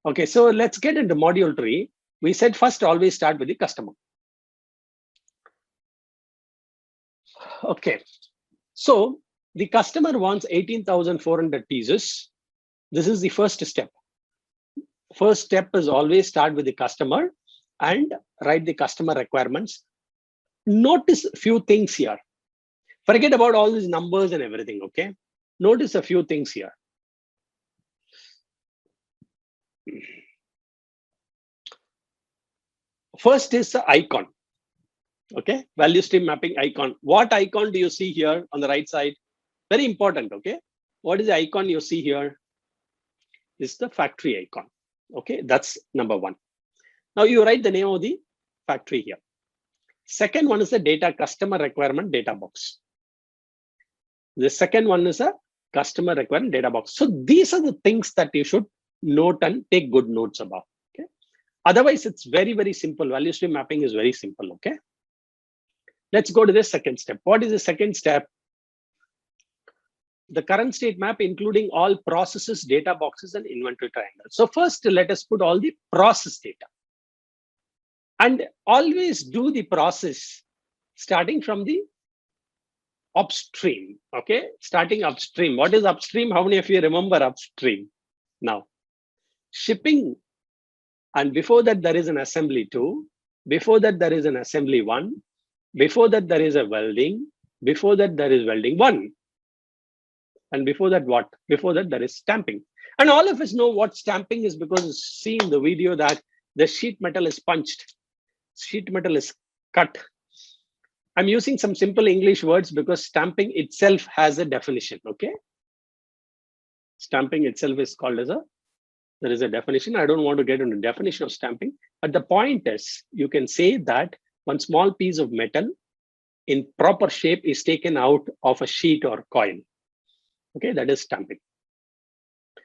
Okay, so let's get into module 3. We said first always start with the customer. Okay, so the customer wants 18,400 pieces. This is the first step. First step is always start with the customer and write the customer requirements. Notice a few things here. Forget about all these numbers and everything, okay? Notice a few things here. First is the icon. Okay, value stream mapping icon. What icon do you see here on the right side? Very important, okay? What is the icon you see here? Is the factory icon. Okay, that's number one. Now you write the name of the factory here. Second one is the data customer requirement data box. The second one is a customer requirement data box. So these are the things that you should note and take good notes about. Okay. Otherwise, it's very, very simple. Value stream mapping is very simple. Okay. Let's go to the second step. What is the second step? The current state map, including all processes, data boxes, and inventory triangles. So first, let us put all the process data. And always do the process starting from the upstream. Okay, starting upstream. What is upstream? How many of you remember upstream? Now, shipping. And before that, there is an assembly 2. Before that, there is an assembly 1. Before that, there is a welding. Before that, there is welding 1. And before that, what? Before that, there is stamping. And all of us know what stamping is because see in the video that the sheet metal is punched. Sheet metal is cut. I'm using some simple English words because stamping itself has a definition, okay? Stamping itself is called as there is a definition. I don't want to get into the definition of stamping, but the point is you can say that one small piece of metal in proper shape is taken out of a sheet or coil. Okay, that is stamping.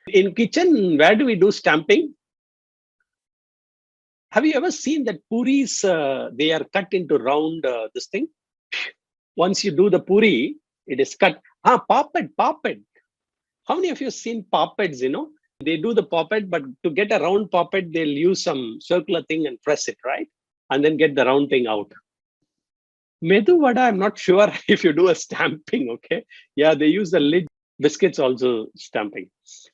In kitchen, where do we do stamping? Have you ever seen that puris, they are cut into round, this thing? Once you do the puri, it is cut. Poppet. How many of you have seen poppets, you know? They do the poppet, but to get a round poppet, they'll use some circular thing and press it, right? And then get the round thing out. Medu vada, I'm not sure if you do a stamping, okay? Yeah, they use the lid. Biscuits also stamping,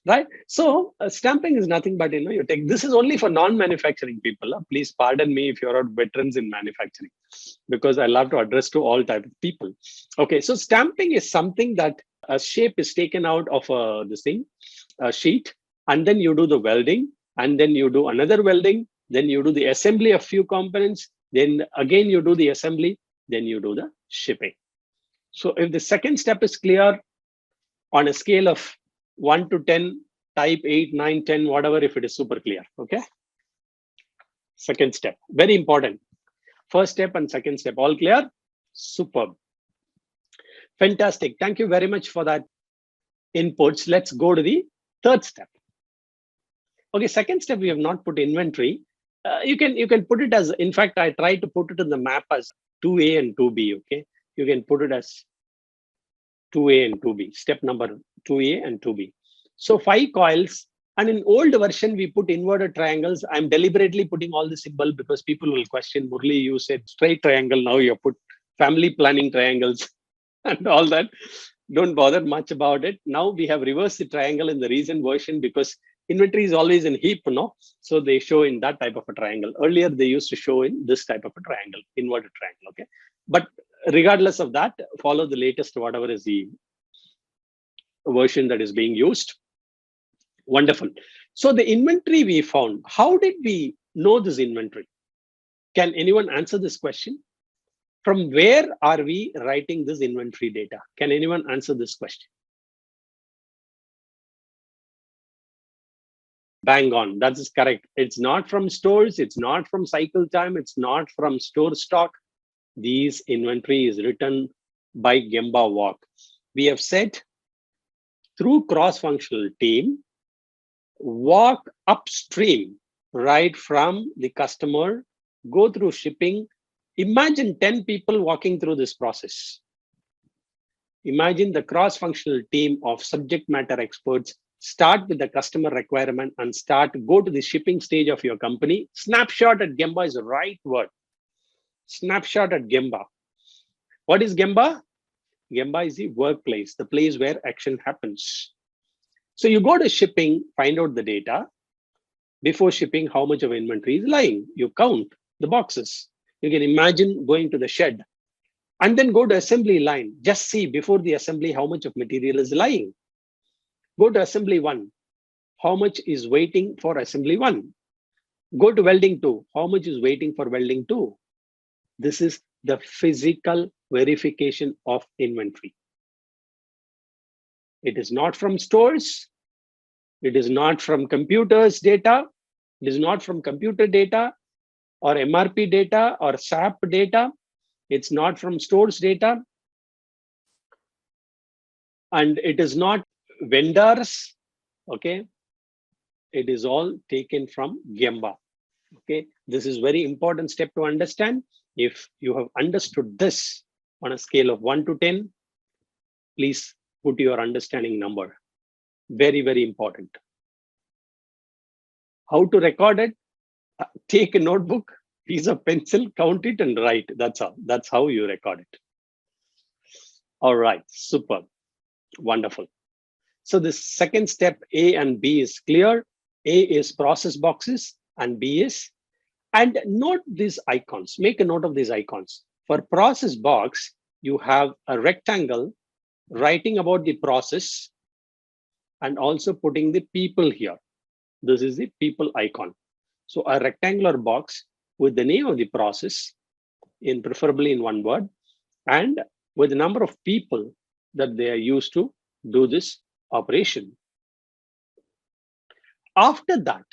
right? So stamping is nothing but, you know, you take, this is only for non-manufacturing people. Please pardon me if you're not veterans in manufacturing, because I love to address to all type of people. Okay, so stamping is something that a shape is taken out of a sheet, and then you do the welding, and then you do another welding, then you do the assembly of few components, then again you do the assembly, then you do the shipping. So if the second step is clear, on a scale of 1 to 10, type 8, 9, 10, whatever, if it is super clear, okay? Second step, very important. First step and second step, all clear? Superb. Fantastic, thank you very much for that inputs. Let's go to the third step. Okay, second step, we have not put inventory. You can put it as, in fact, I tried to put it in the map as 2A and 2B, okay? You can put it as 2A and 2B, step number 2A and 2B. So 5 coils, and in old version, we put inverted triangles. I'm deliberately putting all the symbol because people will question, Murli, you said straight triangle, now you put family planning triangles and all that. Don't bother much about it. Now we have reversed the triangle in the recent version because inventory is always in heap, no? So they show in that type of a triangle. Earlier, they used to show in this type of a triangle, inverted triangle, okay? But regardless of that, follow the latest, whatever is the version that is being used. Wonderful. So the inventory we found, how did we know this inventory? Can anyone answer this question? From where are we writing this inventory data? Can anyone answer this question? Bang on, that is correct. It's not from stores, it's not from cycle time, it's not from store stock. These inventory is written by Gemba walk. We have said through cross-functional team, walk upstream, right from the customer, go through shipping. Imagine 10 people walking through this process. Imagine the cross-functional team of subject matter experts Start with the customer requirement and go to the shipping stage of your company. Snapshot at Gemba is the right word. Snapshot at Gemba. What is Gemba? Gemba is the workplace, the place where action happens. So you go to shipping, find out the data. Before shipping, how much of inventory is lying? You count the boxes. You can imagine going to the shed and then go to assembly line. Just see before the assembly how much of material is lying. Go to assembly 1. How much is waiting for assembly 1? Go to welding 2. How much is waiting for welding 2? This is the physical verification of inventory. It is not from stores. It is not from computers data. It is not from computer data or MRP data or SAP data. It's not from stores data. And it is not vendors. Okay. It is all taken from Gemba. Okay. This is very important step to understand. If you have understood this on a scale of 1 to 10, please put your understanding number. Very, very important. How to record it? Take a notebook, piece of pencil, count it and write. That's how you record it. All right, super, wonderful. So the second step, A and B is clear. A is process boxes and B is, and note these icons, make a note of these icons. For process box, you have a rectangle writing about the process and also putting the people here. This is the people icon. So a rectangular box with the name of the process, preferably in one word, and with the number of people that they are used to do this operation. After that,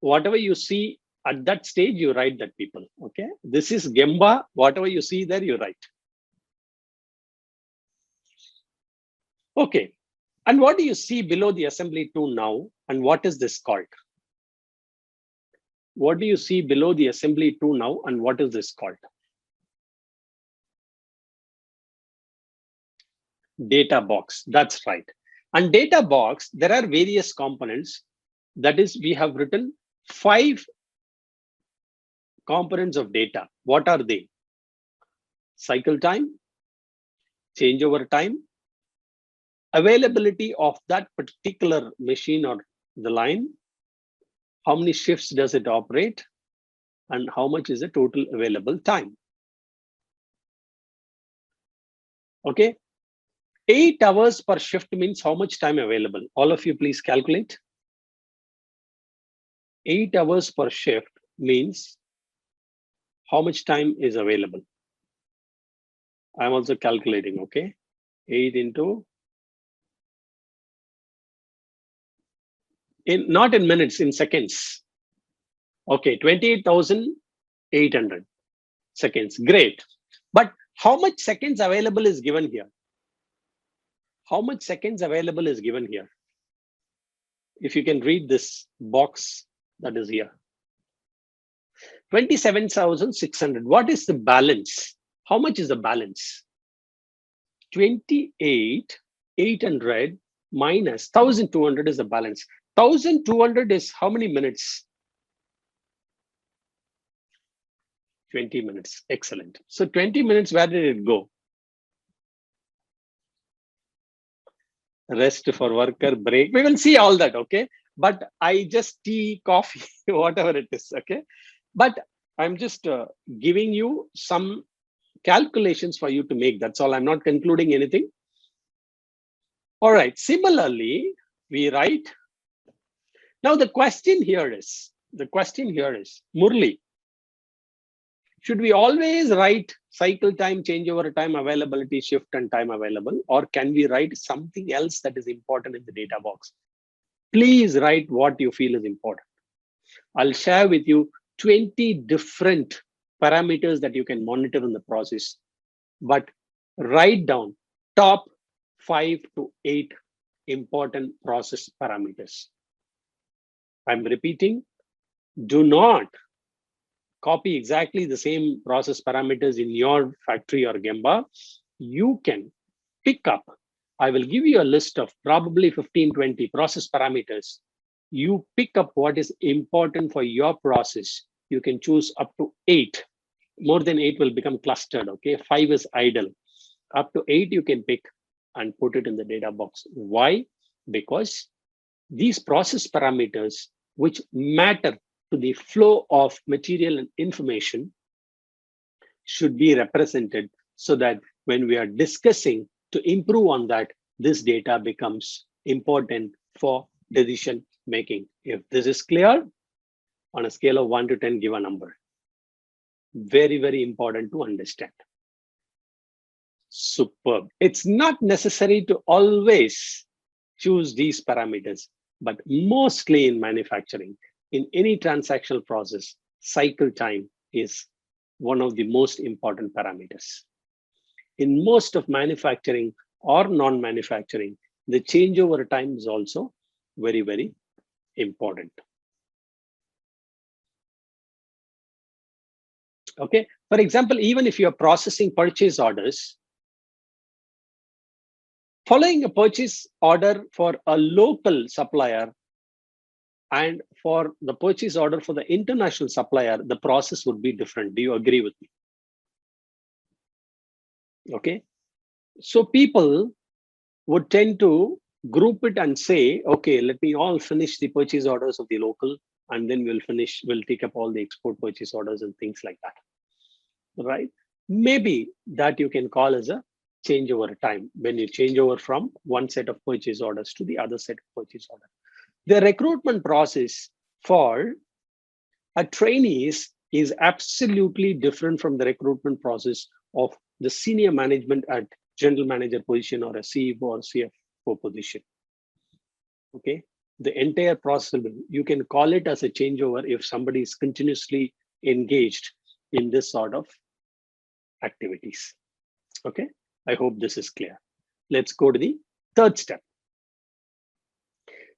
whatever you see at that stage, you write that people. Okay, this is Gemba. Whatever you see there, you write. Okay, and what do you see below the assembly 2 now? And what is this called? What do you see below the assembly 2 now? And what is this called? Data box. That's right. And data box, there are various components. That is, we have written 5 components of data. What are they? Cycle time, changeover time, availability of that particular machine or the line, how many shifts does it operate, and how much is the total available time. Okay, 8 hours per shift means how much time available? All of you please calculate. 8 hours per shift means how much time is available? I'm also calculating, okay? 8 into, not in minutes, in seconds. Okay, 28,800 seconds, great. But how much seconds available is given here? How much seconds available is given here? If you can read this box that is here. 27,600. What is the balance? How much is the balance? 28,800 minus 1,200 is the balance. 1,200 is how many minutes? 20 minutes. Excellent. So 20 minutes, where did it go? Rest for worker, break. We will see all that, okay? But I just tea, coffee, whatever it is, okay? But I'm just giving you some calculations for you to make. That's all. I'm not concluding anything. All right. Similarly, we write. Now the question here is, Murli, should we always write cycle time, changeover time, availability, shift, and time available? Or can we write something else that is important in the data box? Please write what you feel is important. I'll share with you 20 different parameters that you can monitor in the process. But write down top 5 to 8 important process parameters. I'm repeating, do not copy exactly the same process parameters in your factory or Gemba, you can pick up. I will give you a list of probably 15, 20 process parameters. You pick up what is important for your process. You can choose up to 8. More than 8 will become clustered. Okay, 5 is idle. Up to 8 you can pick and put it in the data box. Why? Because these process parameters, which matter to the flow of material and information, should be represented so that when we are discussing to improve on that, this data becomes important for decision making. If this is clear, on a scale of 1 to 10, give a number. Very, very important to understand. Superb. It's not necessary to always choose these parameters, but mostly in manufacturing, in any transactional process, cycle time is one of the most important parameters. In most of manufacturing or non-manufacturing, the changeover time is also very, very important. Okay, for example, even if you're processing purchase orders, following a purchase order for a local supplier and for the purchase order for the international supplier, the process would be different. Do you agree with me? Okay, so people would tend to group it and say, okay, let me all finish the purchase orders of the local, and then we'll take up all the export purchase orders and things like that, right? Maybe that you can call as a changeover time, when you change over from one set of purchase orders to the other set of purchase order. The recruitment process for a trainees is absolutely different from the recruitment process of the senior management at general manager position or a CEO or CFO position. Okay, the entire process, you can call it as a changeover if somebody is continuously engaged in this sort of activities. Okay, I hope this is clear. Let's go to the third step.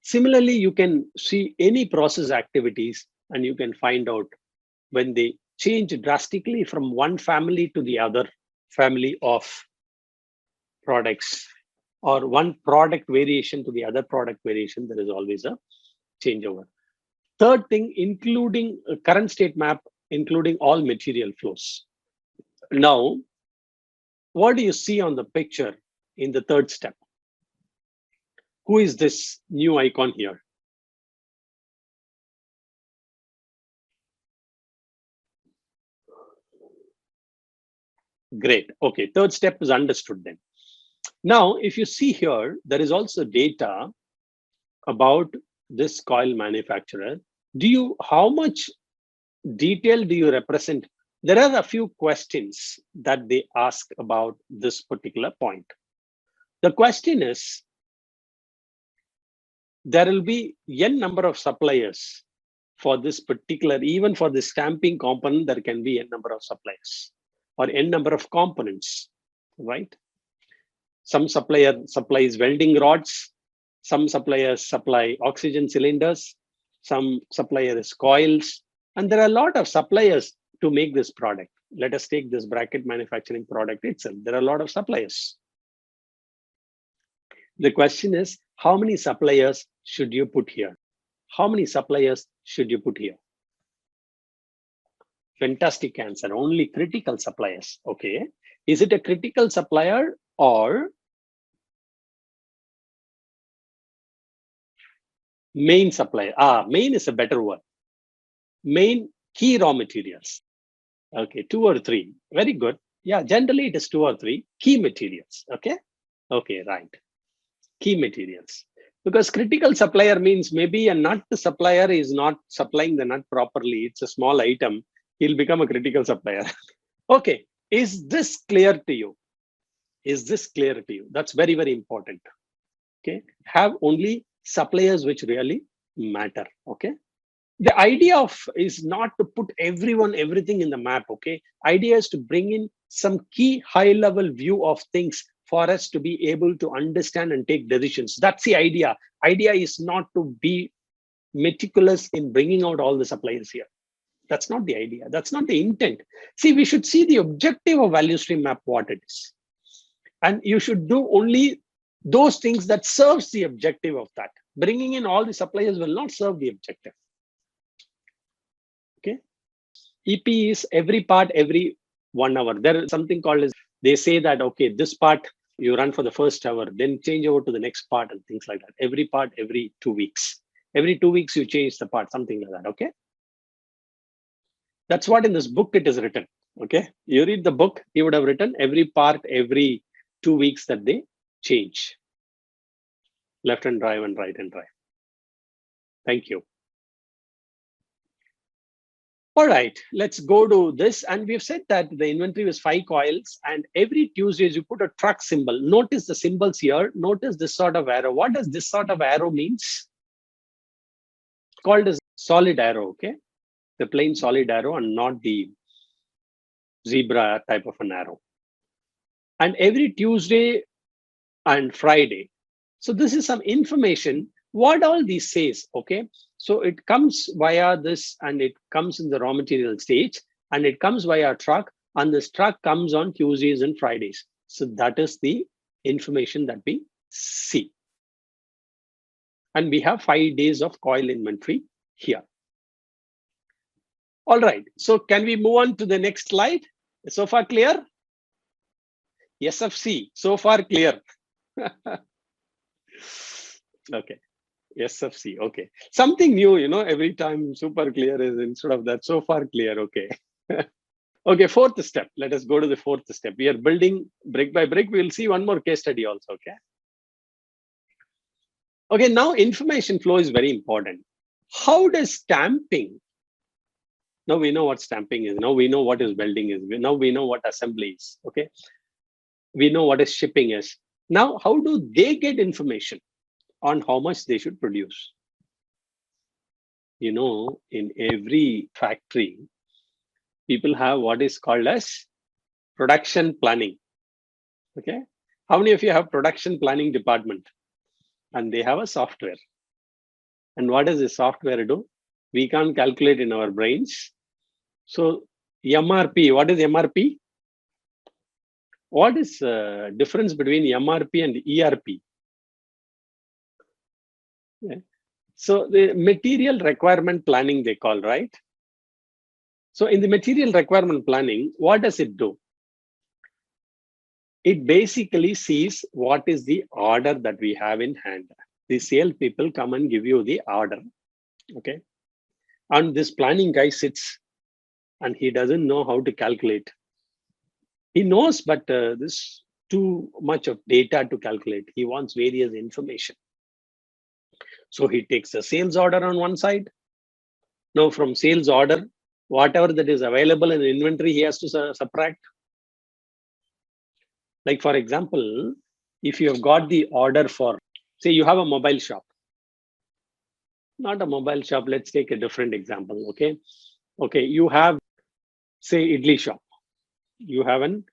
Similarly, you can see any process activities and you can find out when they change drastically from one family to the other family of products, or one product variation to the other product variation, there is always a changeover. Third thing, including a current state map, including all material flows. Now, what do you see on the picture in the third step? Who is this new icon here? Great. Okay, third step is understood then. Now, if you see here, there is also data about this coil manufacturer. How much detail do you represent? There are a few questions that they ask about this particular point. The question is, there will be n number of suppliers for this particular, even for the stamping component, there can be n number of suppliers or n number of components, right? Some supplier supplies welding rods, some suppliers supply oxygen cylinders, some suppliers coils, and there are a lot of suppliers to make this product. Let us take this bracket manufacturing product itself. There are a lot of suppliers. The question is, how many suppliers should you put here? How many suppliers should you put here? Fantastic answer. Only critical suppliers. Okay. Is it a critical supplier or main supplier? Main is a better word. Main key raw materials. Okay, 2 or 3. Very good. Yeah, generally it is 2 or 3 key materials. Okay. Okay, right. Key materials. Because critical supplier means maybe a nut supplier is not supplying the nut properly. It's a small item. He'll become a critical supplier. Okay, is this clear to you? Is this clear to you? That's very, very important. Okay, have only suppliers which really matter. Okay, the idea of is not to put everything in the map. Okay, idea is to bring in some key high level view of things for us to be able to understand and take decisions. That's the idea. Idea is not to be meticulous in bringing out all the suppliers here. That's not the idea. That's not the intent. See, we should see the objective of value stream map, what it is. And you should do only those things that serves the objective of that. Bringing in all the suppliers will not serve the objective. Okay. EP is every part every 1 hour. There is something called as, they say that, okay, this part you run for the first hour, then change over to the next part and things like that. Every part every 2 weeks. Every 2 weeks you change the part, something like that. Okay. That's what in this book it is written. Okay. You read the book, he would have written every part every 2 weeks that they change. Left hand drive and right hand drive. Thank you. All right, let's go to this. And we've said that the inventory was 5 coils, and every Tuesday you put a truck symbol. Notice the symbols here. Notice this sort of arrow. What does this sort of arrow means? Called as solid arrow, okay? The plain solid arrow and not the zebra type of an arrow. And every Tuesday and Friday. So this is some information. What all these says, okay? So it comes via this, and it comes in the raw material stage, and it comes via truck, and this truck comes on Tuesdays and Fridays. So that is the information that we see. And we have 5 days of coil inventory here. All right, so can we move on to the next slide? So far clear? SFC, so far clear. Okay. SFC, okay. Something new, you know, every time super clear is instead of that, so far clear, okay. Okay, 4th step. Let us go to the 4th step. We are building brick by brick. We'll see one more case study also, okay. Okay, now information flow is very important. How does stamping, now we know what stamping is, now we know what is welding is, now we know what assembly is, okay. We know what is shipping is. Now, how do they get information on how much they should produce? You know, in every factory, people have what is called as production planning. Okay. How many of you have production planning department? And they have a software. And what does the software do? We can't calculate in our brains. So MRP, what is MRP? What is the difference between MRP and ERP? Yeah. So the material requirement planning they call, right? So in the material requirement planning, what does it do? It basically sees what is the order that we have in hand. The sales people come and give you the order, okay? And this planning guy sits and he doesn't know how to calculate. He knows, but this too much of data to calculate. He wants various information. So he takes a sales order on one side. Now from sales order, whatever that is available in inventory, he has to subtract. Like for example, if you have got the order for, say you have a mobile shop. Not a mobile shop, let's take a different example, okay? Okay, you have, say, idli shop. You have an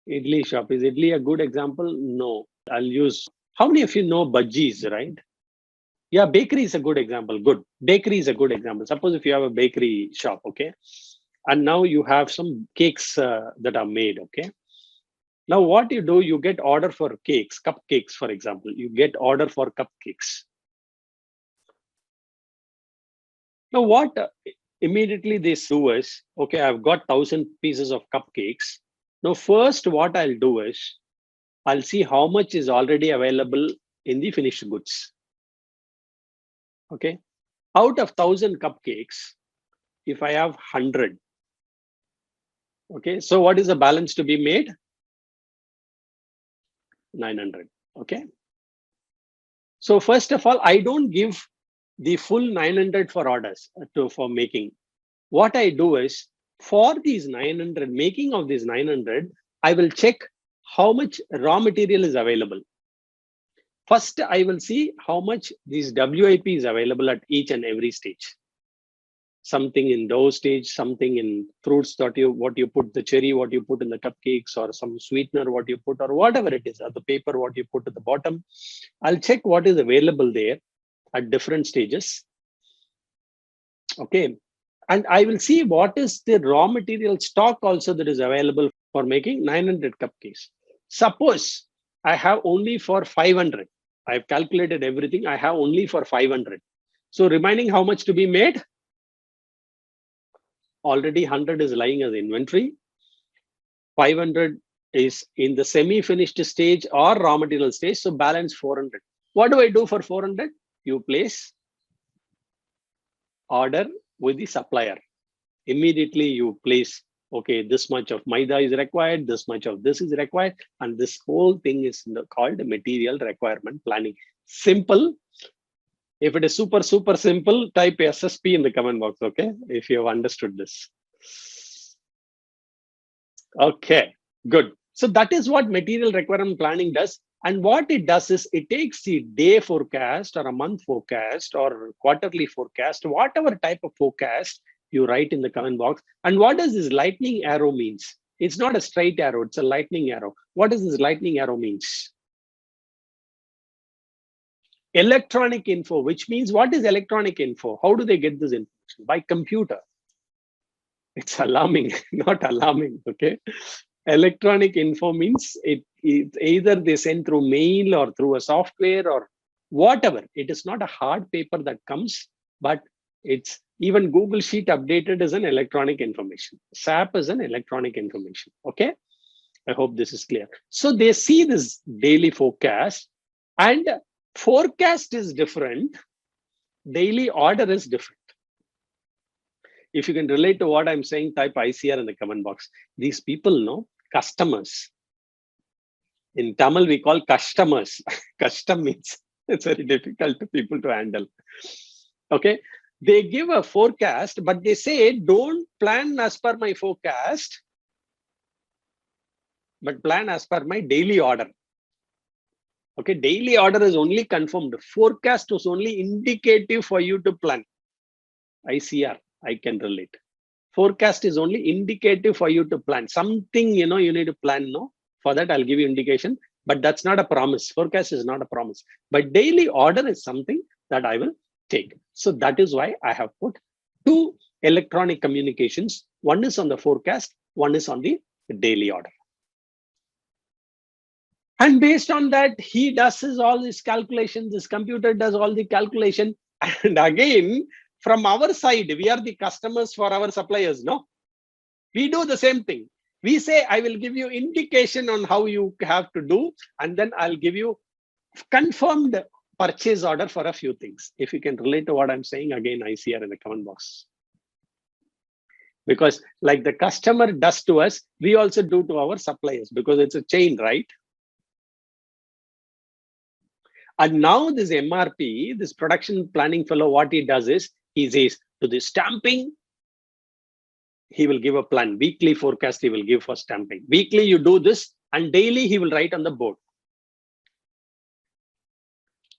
idli shop. Is idli a good example? No, I'll use, how many of you know bhajis, right? Yeah, bakery is a good example. Good. Bakery is a good example. Suppose if you have a bakery shop, okay? And now you have some cakes that are made, okay? Now what you do, you get order for cakes, cupcakes, for example. You get order for cupcakes. Now what immediately they do is, okay, I've got 1,000 pieces of cupcakes. Now first what I'll do is, I'll see how much is already available in the finished goods. Okay, out of 1,000 cupcakes, if I have 100, okay, so what is the balance to be made? 900, okay. So first of all, I don't give the full 900 for orders for making. What I do is, for these 900, making of these 900, I will check how much raw material is available. First, I will see how much this WIP is available at each and every stage. Something in dough stage, something in fruits that what you put, the cherry, what you put in the cupcakes, or some sweetener, what you put, or whatever it is, or the paper, what you put at the bottom. I'll check what is available there at different stages. Okay. And I will see what is the raw material stock also that is available for making 900 cupcakes. Suppose I have only for 500. I've calculated everything. I have only for 500. So remaining how much to be made? Already 100 is lying as inventory. 500 is in the semi-finished stage or raw material stage. So balance 400. What do I do for 400? You place order with the supplier. Immediately you place, okay, this much of maida is required, this much of this is required, and this whole thing is called material requirement planning. Simple. If it is super simple, type SSP in the comment box, okay, if you have understood this. Okay, good. So that is what material requirement planning does. And what it does is it takes the day forecast or a month forecast or quarterly forecast, whatever type of forecast you write in the comment box. And what does this lightning arrow means? It's not a straight arrow, it's a lightning arrow. What does this lightning arrow means? Electronic info, which means what is electronic info? How do they get this information? By computer. It's alarming, not alarming, okay? Electronic info means it either they send through mail or through a software or whatever. It is not a hard paper that comes, but it's even Google Sheet updated is an electronic information. SAP is an electronic information, okay? I hope this is clear. So they see this daily forecast, and forecast is different. Daily order is different. If you can relate to what I'm saying, type ICR in the comment box. These people know customers. In Tamil, we call customers. Custom means it's very difficult for people to handle. Okay. They give a forecast, but they say, don't plan as per my forecast, but plan as per my daily order. Okay. Daily order is only confirmed. Forecast was only indicative for you to plan. ICR. I can relate. Forecast is only indicative for you to plan. Something, you need to plan, no? For that, I'll give you indication, but that's not a promise. Forecast is not a promise. But daily order is something that I will take. So that is why I have put two electronic communications. One is on the forecast, one is on the daily order. And based on that, he does all his calculations. This computer does all the calculation. And again, from our side, we are the customers for our suppliers, no? We do the same thing. We say, I will give you indication on how you have to do, and then I'll give you confirmed purchase order for a few things. If you can relate to what I'm saying, again, ICR in the comment box. Because like the customer does to us, we also do to our suppliers, because it's a chain, right? And now this MRP, this production planning fellow, what he does is, he says to the stamping, he will give a plan. Weekly forecast he will give for stamping. Weekly you do this, and daily he will write on the board.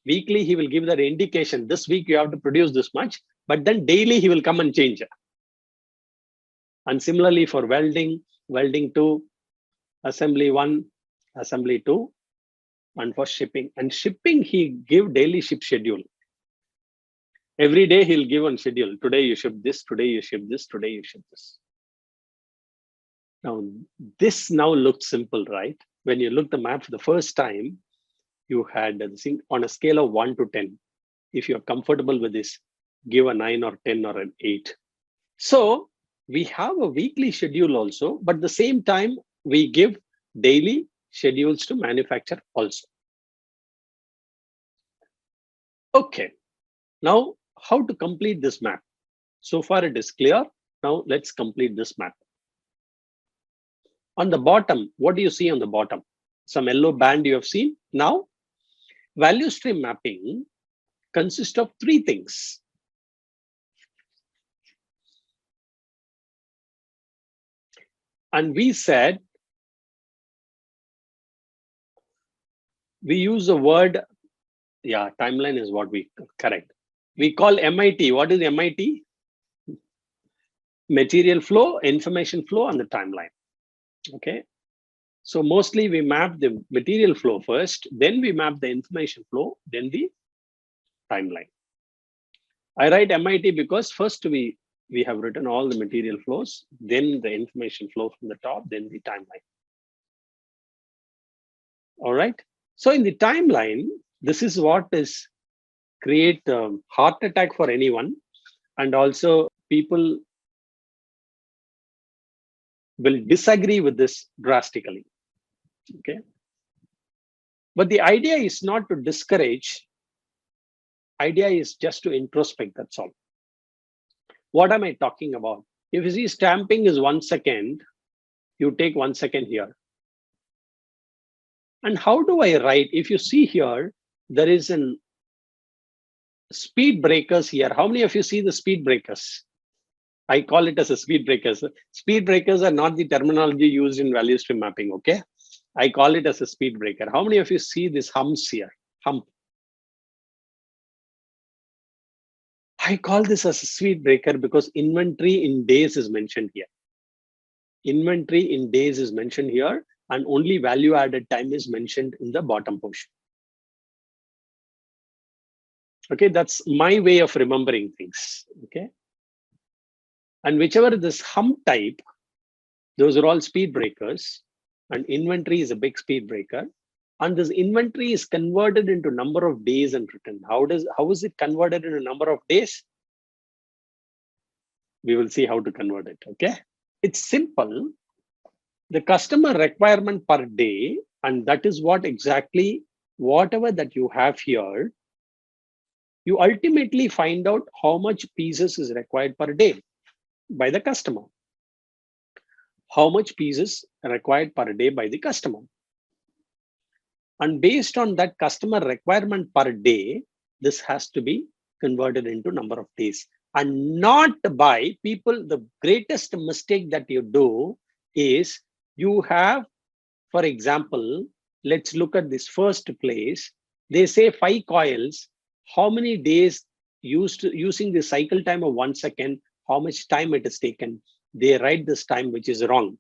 Weekly he will give that indication. This week you have to produce this much, but then daily he will come and change it. And similarly for welding, welding 2, assembly 1, assembly 2, and for shipping. And shipping he give daily ship schedule. Every day he'll give on schedule. Today you ship this, today you ship this, today you ship this. Now, this now looks simple, right? When you look the map for the first time, you had the thing on a scale of 1 to 10. If you're comfortable with this, give a 9 or 10 or an 8. So we have a weekly schedule also, but at the same time, we give daily schedules to manufacture also. Okay. Now, how to complete this map? So far it is clear. Now let's complete this map. On the bottom, what do you see on the bottom? Some yellow band you have seen. Now, value stream mapping consists of 3 things. And we said, we use the word, yeah, timeline is what we correct. We call MIT. What is MIT? Material flow, information flow, and the timeline. Okay. So mostly we map the material flow first, then we map the information flow, then the timeline. I write MIT because first we we have written all the material flows, then the information flow from the top, then the timeline. All right. So in the timeline, this is what is create a heart attack for anyone. And also people will disagree with this drastically. Okay. But the idea is not to discourage. Idea is just to introspect, that's all. What am I talking about? If you see stamping is 1 second, you take 1 second here. And how do I write? If you see here, there is an speed breakers here. How many of you see the speed breakers? I call it as a speed breakers. Speed breakers are not the terminology used in value stream mapping, okay? I call it as a speed breaker. How many of you see this humps here? Hump. I call this as a speed breaker because inventory in days is mentioned here. Inventory in days is mentioned here, and only value added time is mentioned in the bottom portion. Okay, that's my way of remembering things. Okay. And whichever this hump type, those are all speed breakers, and inventory is a big speed breaker. And this inventory is converted into number of days and written. How is it converted into number of days? We will see how to convert it. Okay. It's simple. The customer requirement per day, and that is what exactly whatever that you have here, you ultimately find out how much pieces is required per day by the customer. How much pieces are required per day by the customer. And based on that customer requirement per day, this has to be converted into number of days. And not by people, the greatest mistake that you do is you have, for example, let's look at this first place. They say 5 coils. How many days using the cycle time of 1 second, how much time it is taken? They write this time, which is wrong.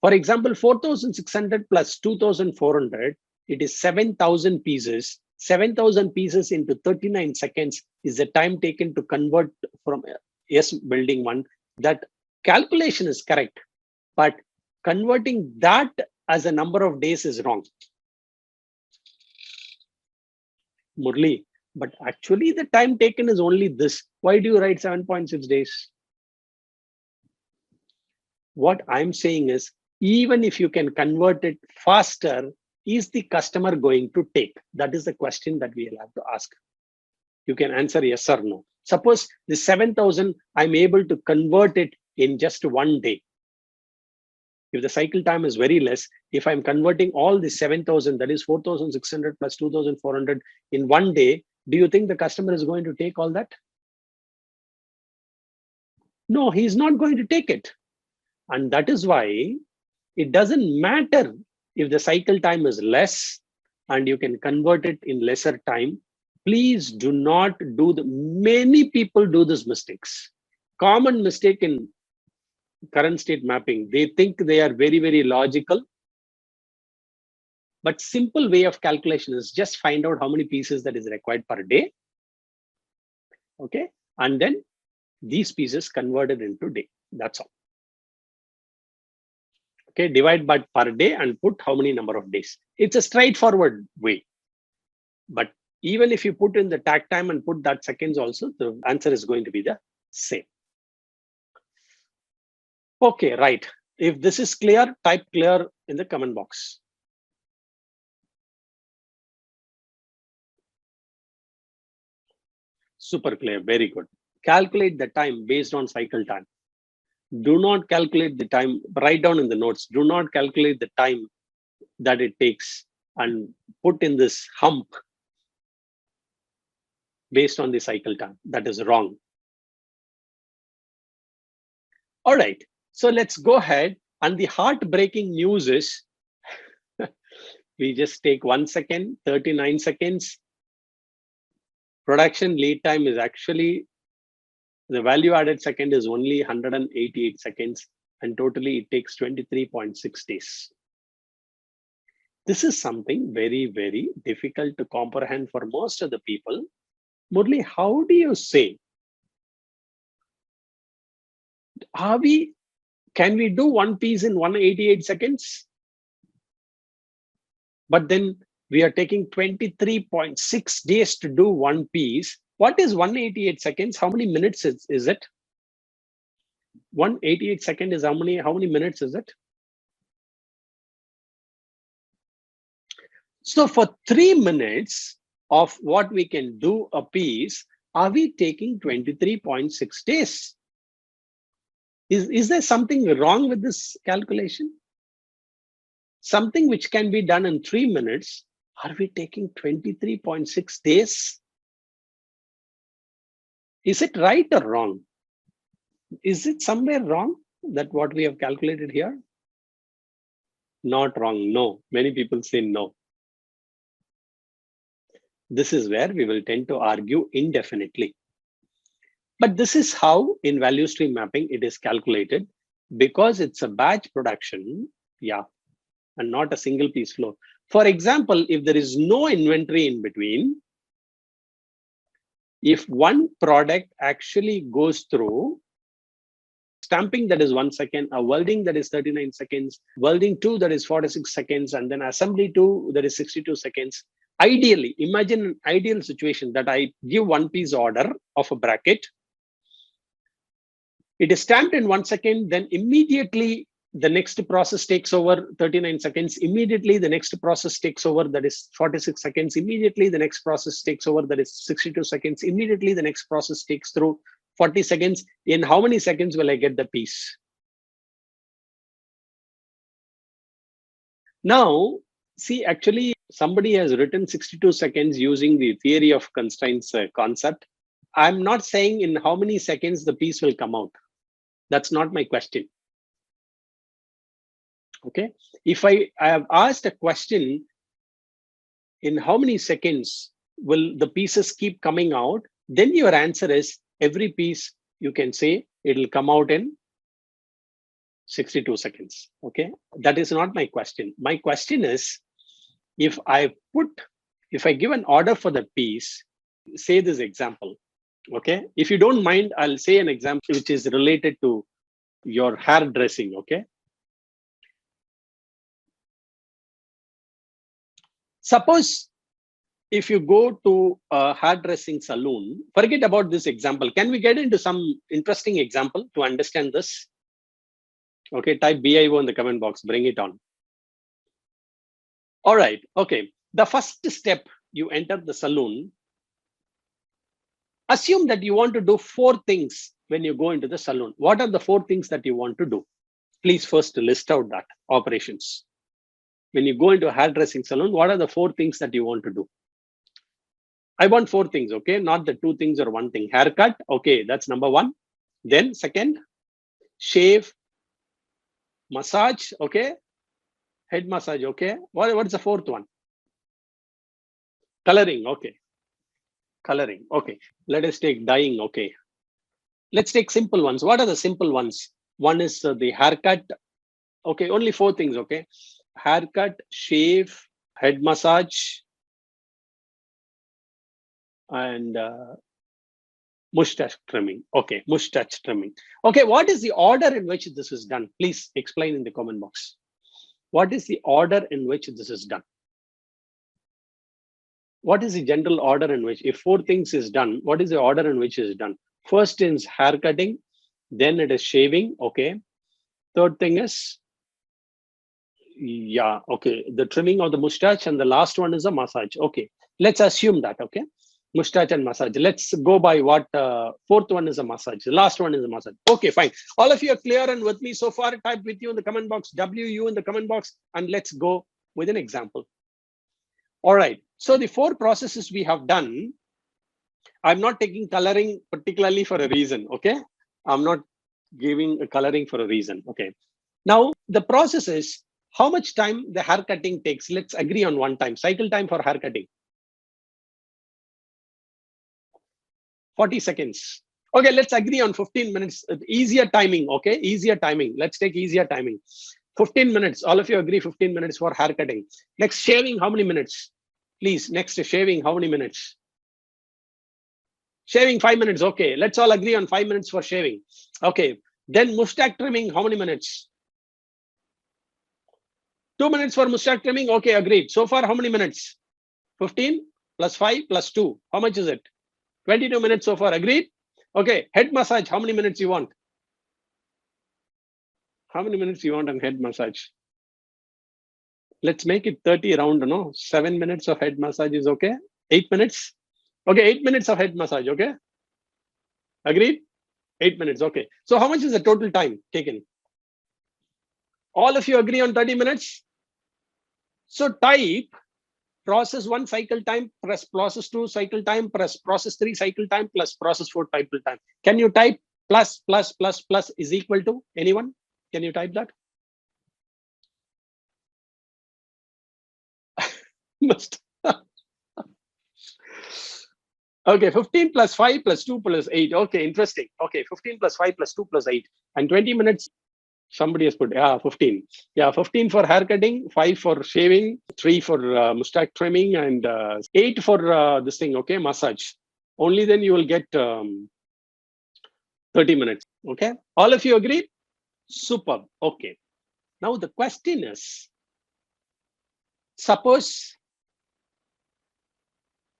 For example, 4,600 plus 2,400, it is 7,000 pieces. 7,000 pieces into 39 seconds is the time taken to convert from S building 1. That calculation is correct, but converting that as a number of days is wrong. Murli, but actually the time taken is only this. Why do you write 7.6 days? What I'm saying is, even if you can convert it faster, is the customer going to take? That is the question that we will have to ask. You can answer yes or no. Suppose the 7,000, I'm able to convert it in just 1 day. If the cycle time is very less, if I'm converting all the 7,000, that is 4,600 plus 2,400 in 1 day, do you think the customer is going to take all that? No, he's not going to take it. And that is why it doesn't matter if the cycle time is less and you can convert it in lesser time. Please do not do many people do these mistakes. Common mistake in current state mapping. They think they are very, very logical. But simple way of calculation is just find out how many pieces that is required per day. Okay. And then these pieces converted into day. That's all. Okay, divide by per day and put how many number of days. It's a straightforward way. But even if you put in the tag time and put that seconds also, the answer is going to be the same. Okay, right. If this is clear, type clear in the comment box. Super clear, very good. Calculate the time based on cycle time. Do not calculate the time, write down in the notes. Do not calculate the time that it takes and put in this hump based on the cycle time. That is wrong. All right, so let's go ahead. And the heartbreaking news is we just take 1 second, 39 seconds. Production lead time is actually, the value added second is only 188 seconds, and totally it takes 23.6 days. This is something very, very difficult to comprehend for most of the people. Murli, how do you say Can we do one piece in 188 seconds? But then we are taking 23.6 days to do one piece. What is 188 seconds? How many minutes is it? 188 second is how many minutes is it? So for 3 minutes of what we can do a piece, are we taking 23.6 days? Is there something wrong with this calculation? Something which can be done in 3 minutes, are we taking 23.6 days? Is it right or wrong? Is it somewhere wrong that what we have calculated here? Not wrong, no. Many people say no. This is where we will tend to argue indefinitely. But this is how in value stream mapping it is calculated, because it's a batch production, yeah, and not a single piece flow. For example, if there is no inventory in between, if one product actually goes through stamping, that is 1 second, a welding that is 39 seconds, welding 2 that is 46 seconds, and then assembly 2 that is 62 seconds. Ideally, imagine an ideal situation that I give one piece order of a bracket. It is stamped in 1 second, then immediately the next process takes over 39 seconds. Immediately the next process takes over, that is 46 seconds. Immediately the next process takes over, that is 62 seconds. Immediately the next process takes through 40 seconds. In how many seconds will I get the piece? Now, see, actually, somebody has written 62 seconds using the theory of constraints concept. I'm not saying in how many seconds the piece will come out. That's not my question. Okay. If I have asked a question, in how many seconds will the pieces keep coming out? Then your answer is every piece you can say it will come out in 62 seconds. Okay. That is not my question. My question is, if I give an order for the piece, say this example. Okay. If you don't mind, I'll say an example which is related to your hairdressing. Okay. Suppose if you go to a hairdressing salon, forget about this example. Can we get into some interesting example to understand this? Okay, type BIO in the comment box, bring it on. All right, okay. The first step, you enter the salon. Assume that you want to do 4 things when you go into the salon. What are the 4 things that you want to do? Please first list out that operations. When you go into a hairdressing salon, what are the 4 things that you want to do? I want 4 things, okay? Not the 2 things or 1 thing. Haircut, okay, that's number 1. Then second, shave, massage, okay? Head massage, okay? What's the 4th one? Coloring, okay. Coloring, okay. Let us take dyeing, okay. Let's take simple ones. What are the simple ones? One is the haircut. Okay, only 4 things, okay? Haircut, shave, head massage, and mustache trimming. Okay, mustache trimming. Okay, what is the order in which this is done? Please explain in the comment box. What is the order in which this is done? What is the general order in which, if 4 things is done, what is the order in which is done? First is hair cutting, then it is shaving, okay. Third thing is, yeah, okay, the trimming of the mustache, and the last one is a massage. Okay, let's assume that, okay. Mustache and massage. Let's go by what 4th one is a massage. The last one is a massage. Okay, fine. All of you are clear and with me so far. Type with you in the comment box, WU in the comment box, and let's go with an example. All right. So the 4 processes we have done. I'm not taking coloring particularly for a reason. Okay. I'm not giving a coloring for a reason. Okay. Now the process is how much time the hair cutting takes. Let's agree on one time. Cycle time for hair cutting. 40 seconds. Okay, let's agree on 15 minutes. Easier timing, okay? Easier timing. Let's take easier timing. 15 minutes. All of you agree 15 minutes for hair cutting. Next, shaving, how many minutes? Please, next shaving, how many minutes? Shaving 5 minutes. Okay, let's all agree on 5 minutes for shaving. Okay, Then mustache trimming, how many minutes? 2 minutes for mustache trimming. Okay, agreed. So far, how many minutes? 15 plus 5 plus 2. How much is it? 22 minutes so far. Agreed? Okay, head massage. How many minutes you want? How many minutes you want on head massage? Let's make it 30 round, no? 7 minutes of head massage is okay. 8 minutes? Okay, 8 minutes of head massage, okay? Agreed? 8 minutes, okay. So how much is the total time taken? All of you agree on 30 minutes? So type process 1 cycle time plus process 2 cycle time plus process 3 cycle time plus process 4 cycle time. Can you type plus is equal to anyone? Can you type that? Must. Okay, 15 plus 5 plus 2 plus 8. Okay, interesting. Okay, 15 plus 5 plus 2 plus 8. And 20 minutes, somebody has put, 15. Yeah, 15 for hair cutting, 5 for shaving, 3 for mustache trimming, and 8 for this thing, okay, massage. Only then you will get 30 minutes, okay? All of you agree? Superb, okay. Now the question is, suppose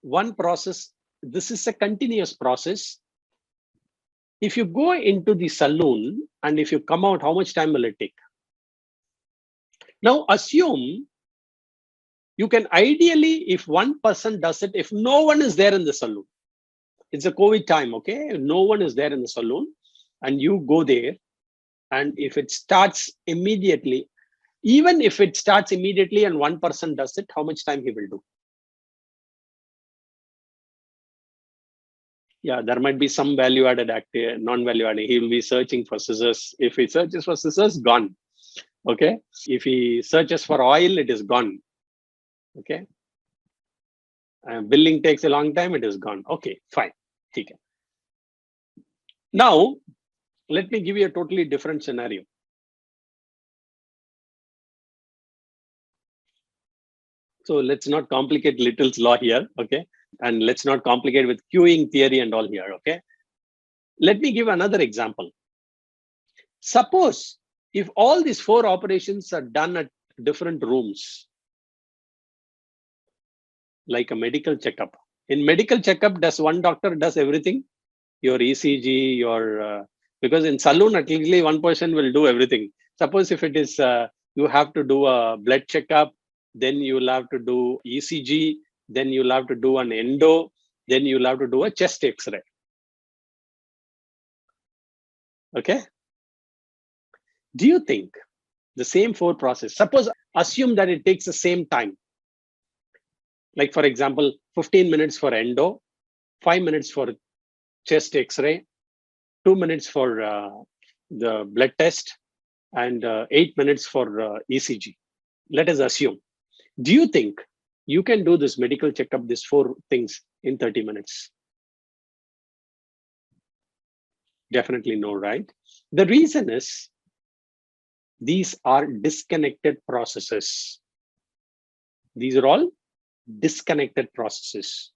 one process, this is a continuous process. If you go into the saloon and if you come out, how much time will it take? Now assume you can ideally, if one person does it, if no one is there in the saloon, it's a COVID time, okay? No one is there in the saloon and you go there, and if it starts immediately, even if it starts immediately and one person does it, how much time he will do? Yeah, there might be some value added active, non-value added. He will be searching for scissors. If he searches for scissors, gone. Okay. If he searches for oil, it is gone. Okay. Billing takes a long time, it is gone. Okay, fine. Okay. Now, let me give you a totally different scenario. So let's not complicate Little's law here. Okay. And let's not complicate with queuing theory and all here. Okay. Let me give another example. Suppose if all these 4 operations are done at different rooms, like a medical checkup. In medical checkup, does one doctor does everything? Your ECG, your because in saloon at least one person will do everything. Suppose if it is you have to do a blood checkup, then you will have to do ECG, then you'll have to do an endo, then you'll have to do a chest X-ray. Okay. Do you think the same 4 process? Suppose assume that it takes the same time. Like for example, 15 minutes for endo, 5 minutes for chest X-ray, 2 minutes for the blood test, and 8 minutes for ECG. Let us assume. Do you think you can do this medical checkup, these 4 things in 30 minutes? Definitely no, right? The reason is these are disconnected processes. These are all disconnected processes.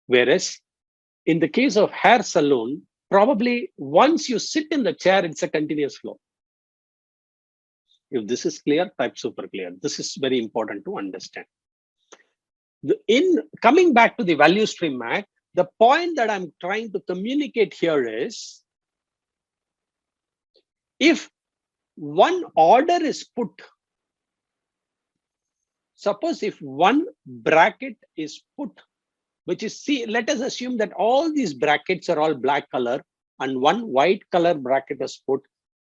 Whereas in the case of hair salon, probably once you sit in the chair, it's a continuous flow. If this is clear, type super clear. This is very important to understand. In coming back to the value stream map, the point that I'm trying to communicate here is, if one order is put, suppose if one bracket is put, which is, see, let us assume that all these brackets are all black color and one white color bracket is put,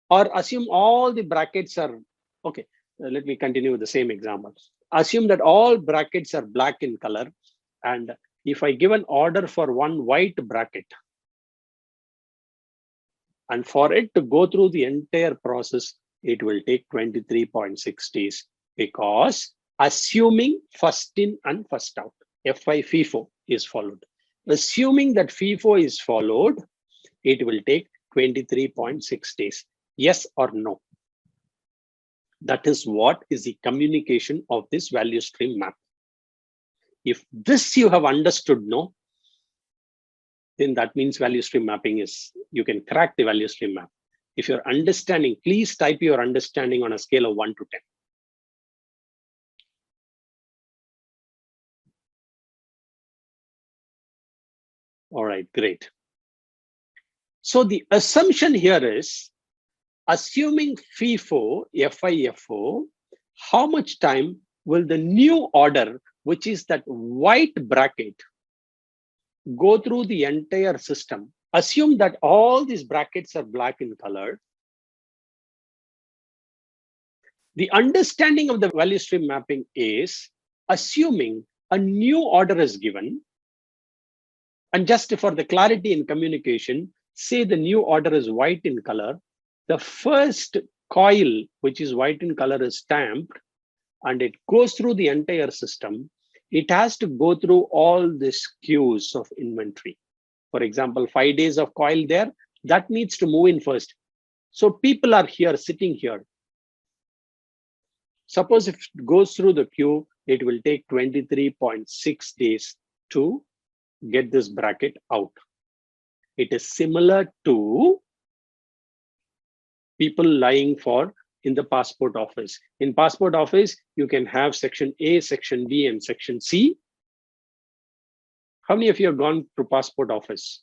or assume all the brackets are, okay, let me continue with the same example. Assume that all brackets are black in color, and if I give an order for one white bracket, and for it to go through the entire process, it will take 23.6 days, because assuming first in and first out, FI FIFO is followed. Assuming that FIFO is followed, it will take 23.6 days. Yes or no? That is what is the communication of this value stream map. If this you have understood, no, then that means value stream mapping is, you can crack the value stream map. If you're understanding, please type your understanding on a scale of 1 to 10. All right, great. So the assumption here is, assuming FIFO, FIFO, how much time will the new order, which is that white bracket, go through the entire system? Assume that all these brackets are black in color. The understanding of the value stream mapping is assuming a new order is given. And just for the clarity in communication, say the new order is white in color. The first coil, which is white in color, is stamped and it goes through the entire system. It has to go through all these queues of inventory. For example, 5 days of coil there, that needs to move in first. So people are here, sitting here. Suppose if it goes through the queue, it will take 23.6 days to get this bracket out. It is similar to people lying for in the passport office. In passport office, you can have section A, section B, and section C. How many of you have gone to passport office?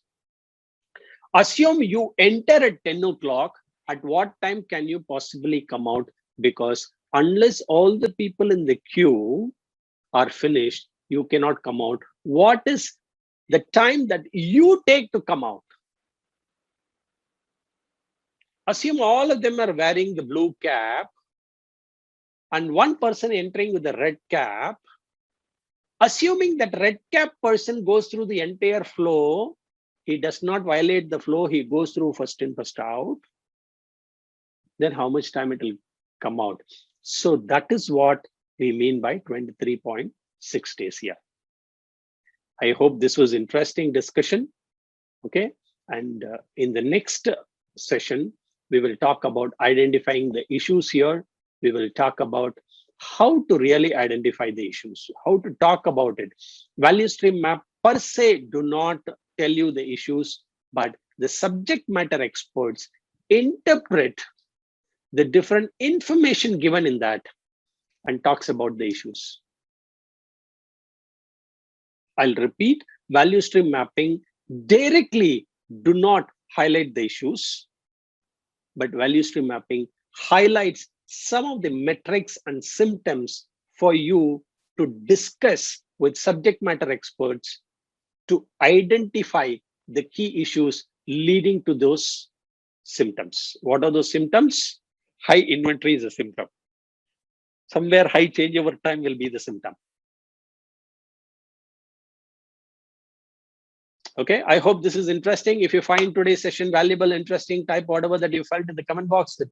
Assume you enter at 10 o'clock. At what time can you possibly come out? Because unless all the people in the queue are finished, you cannot come out. What is the time that you take to come out? Assume all of them are wearing the blue cap and one person entering with the red cap. Assuming that red cap person goes through the entire flow, he does not violate the flow, he goes through first in, first out, then how much time it will come out? So that is what we mean by 23.6 days here. I hope this was interesting discussion. Okay, and in the next session, we will talk about identifying the issues here. We will talk about how to really identify the issues, how to talk about it. Value stream map per se do not tell you the issues, but the subject matter experts interpret the different information given in that and talks about the issues. I'll repeat, value stream mapping directly do not highlight the issues, but value stream mapping highlights some of the metrics and symptoms for you to discuss with subject matter experts to identify the key issues leading to those symptoms. What are those symptoms? High inventory is a symptom. Somewhere high changeover time will be the symptom. Okay, I hope this is interesting. If you find today's session valuable, interesting, type whatever that you felt in the comment box. The